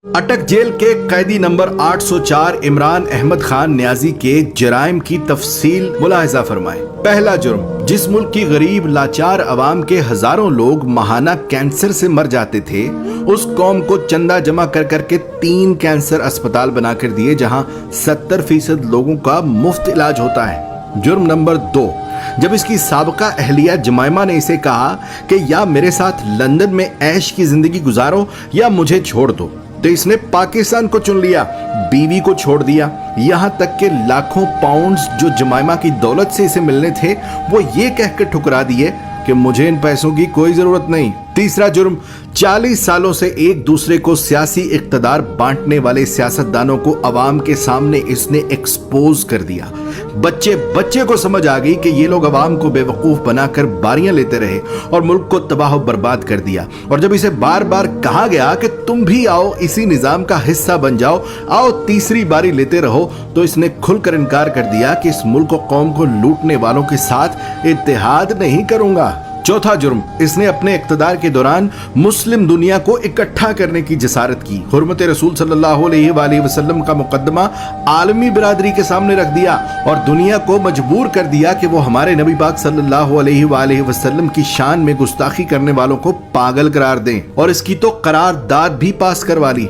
अटक जेल के कैदी नंबर 804 इमरान अहमद खान न्याजी के जराइम की तफसील मुलाहिजा फरमाएं। पहला जुर्म, जिस मुल्क की गरीब लाचार अवाम के हजारों लोग माहाना कैंसर से मर जाते थे, उस कौम को चंदा जमा कर करके 3 कैंसर अस्पताल बनाकर दिए जहां 70% लोगों का मुफ्त इलाज होता है। जुर्म नंबर 2, जब इसकी साबका अहलिया जमाइमा ने इसे कहा कि या मेरे साथ लंदन में ऐश की जिंदगी गुजारो या मुझे छोड़ दो, तो इसने पाकिस्तान को चुन लिया, बीवी को छोड़ दिया। यहाँ तक के लाखों पाउंड्स जो जमाइमा की दौलत से इसे मिलने थे, वो ये कहकर ठुकरा दिए कि मुझे इन पैसों की कोई जरूरत नहीं। तीसरा जुर्म, 40 सालों से एक दूसरे को सियासी इक्तदार बांटने वाले सियासतदानों को अवाम के सामने इसने एक्सपोज कर दिया। बच्चे को समझ आ गई कि ये लोग अवाम को बेवकूफ बनाकर बारियां लेते रहे और मुल्क को तबाह बर्बाद कर दिया। और जब इसे बार बार कहा गया कि तुम भी आओ, इसी निजाम का हिस्सा बन जाओ, आओ तीसरी बारी लेते रहो, तो इसने खुलकर इनकार कर दिया कि इस मुल्क और कौम को लूटने वालों के साथ इत्तेहाद नहीं करूंगा। चौथा जुर्म, इसने अपने इक्तदार के दौरान मुस्लिम दुनिया को इकट्ठा करने की जसारत की। हुर्मत रसूल सल्लल्लाहु अलैहि वसल्लम का मुकद्दमा आलमी बिरादरी के सामने रख दिया और दुनिया को मजबूर कर दिया कि वो हमारे नबी पाक सल्लल्लाहु अलैहि वसल्लम की शान में गुस्ताखी करने वालों को पागल करार दें, और इसकी तो करारदाद भी पास करवा ली।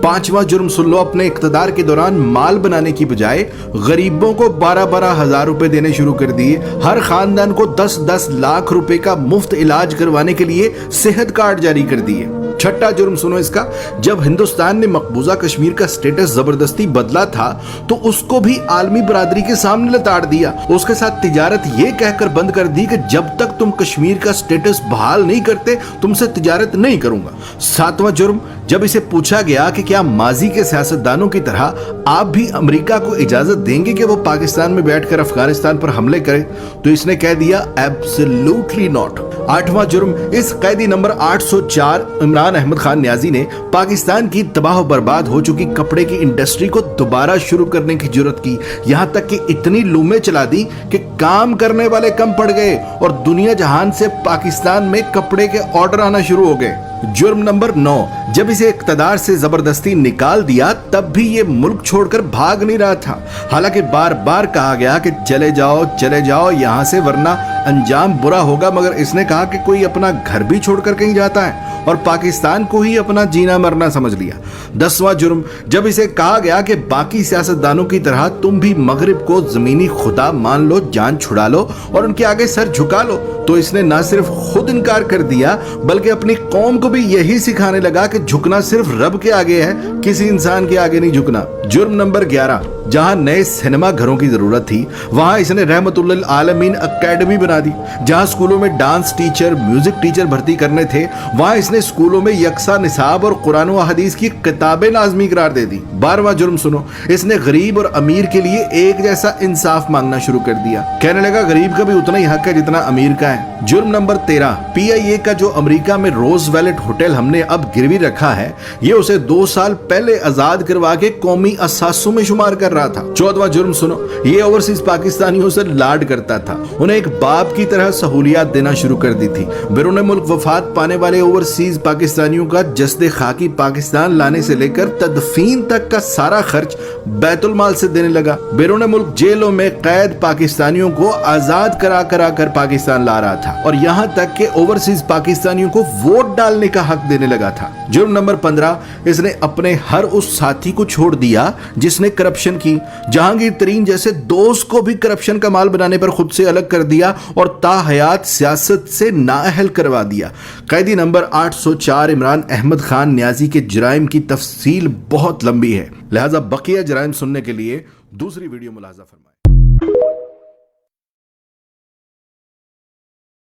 पांचवा जुर्म सुन लो, अपने इक्तदार के दौरान माल बनाने की बजाय गरीबों को 12-12 हजार रुपए देने शुरू कर दिए। हर खानदान को 10-10 लाख रुपए का मुफ्त इलाज करवाने के लिए सेहत कार्ड जारी कर दिए। छठा जुर्म सुनो इसका, जब हिंदुस्तान ने मकबूजा कश्मीर का स्टेटस जबरदस्ती बदला था, तो उसको भी आलमी बरादरी के सामने लताड़ दिया। उसके साथ तिजारत ये कहकर बंद कर दी कि जब तक तुम कश्मीर का स्टेटस बहाल नहीं करते, तुमसे तिजारत नहीं करूंगा। सातवां जुर्म, जब इसे पूछा गया कि क्या माजी के सियासतदानों की तरह आप भी अमेरिका को इजाजत देंगे कि वो पाकिस्तान में बैठकर अफगानिस्तान पर हमले करे, तो इसने कह दिया एब्सोल्युटली नॉट। आठवां जुर्म, इस कैदी नंबर 804 इमरान अहमद खान न्याजी ने पाकिस्तान की तबाह बर्बाद हो चुकी कपड़े की इंडस्ट्री को दोबारा शुरू करने की जुर्रत की। यहां तक कि इतनी लूमें चला दी कि काम करने वाले कम पड़ गए और दुनिया जहान से पाकिस्तान में कपड़े के ऑर्डर आना शुरू हो गए। जुर्म नंबर 9, जब इसे इक्तदार से जबरदस्ती निकाल दिया, तब भी ये मुल्क छोड़कर भाग नहीं रहा था। हालांकि बार बार कहा गया कि चले जाओ यहां से, वरना अंजाम बुरा होगा, मगर इसने कहा कि कोई अपना घर भी छोड़कर कहीं जाता है और पाकिस्तान को ही अपना जीना मरना समझ लिया। 10वां जुर्म, जब इसे कहा गया कि बाकी सियासतदानों की तरह तुम भी मगरिब को जमीनी खुदा मान लो, जान छुड़ा लो और उनके आगे सर झुका लो, तो इसने न सिर्फ खुद इनकार कर दिया बल्कि अपनी कौम को भी यही सिखाने लगा कि झुकना सिर्फ रब के आगे है, किसी इंसान के आगे नहीं झुकना। जुर्म नंबर 11, जहां नए सिनेमा घरों की जरूरत थी, वहां इसने रहमतुल्लिल आलमीन एकेडमी बना दी। जहां स्कूलों में डांस टीचर, म्यूजिक टीचर भर्ती करने थे, वहां इसने स्कूलों में यकसा निसाब और कुरान व हदीस की किताबें लाजमी करार दे दी। 12वां जुर्म सुनो, इसने गरीब और अमीर के लिए एक जैसा इंसाफ मांगना शुरू कर दिया। कहने लगा गरीब का भी उतना ही हक है जितना अमीर का है। जुर्म नंबर 13, PIA का जो अमेरिका में रोज वैलेट होटल हमने अब गिरवी रखा है, ये उसे 2 साल पहले आजाद करवा के कौमी असासों में शुमार कर रहा था। 14वां जुर्म सुनो, ये ओवरसीज पाकिस्तानियों से लाड करता था, उन्हें एक बाप की तरह सहूलियात देना शुरू कर दी थी। बैरून मुल्क वफात पाने वाले ओवरसीज पाकिस्तानियों का जस्दे खाकी पाकिस्तान लाने से लेकर तदफीन तक का सारा खर्च बैतुल माल से देने लगा। बैरून मुल्क जेलों में कैद पाकिस्तानियों को आजाद करा कर पाकिस्तान ला रहा था और यहाँ तक के ओवरसीज पाकिस्तानियों को वोट डालने का हक देने लगा था। जुर्म नंबर 15, इसने अपने हर उस साथी को छोड़ दिया जिसने करप्शन की। जहांगीर तरीन जैसे दोस्त को भी करप्शन का माल बनाने पर खुद से अलग कर दिया और ताहयात सियासत से नाअहल करवा दिया। कैदी नंबर 804 इमरान अहमद खान न्याजी के जराइम की तफसील बहुत लंबी है, लिहाजा बकिया जराइम सुनने के लिए दूसरी वीडियो मुलाहिजा फरमाएं।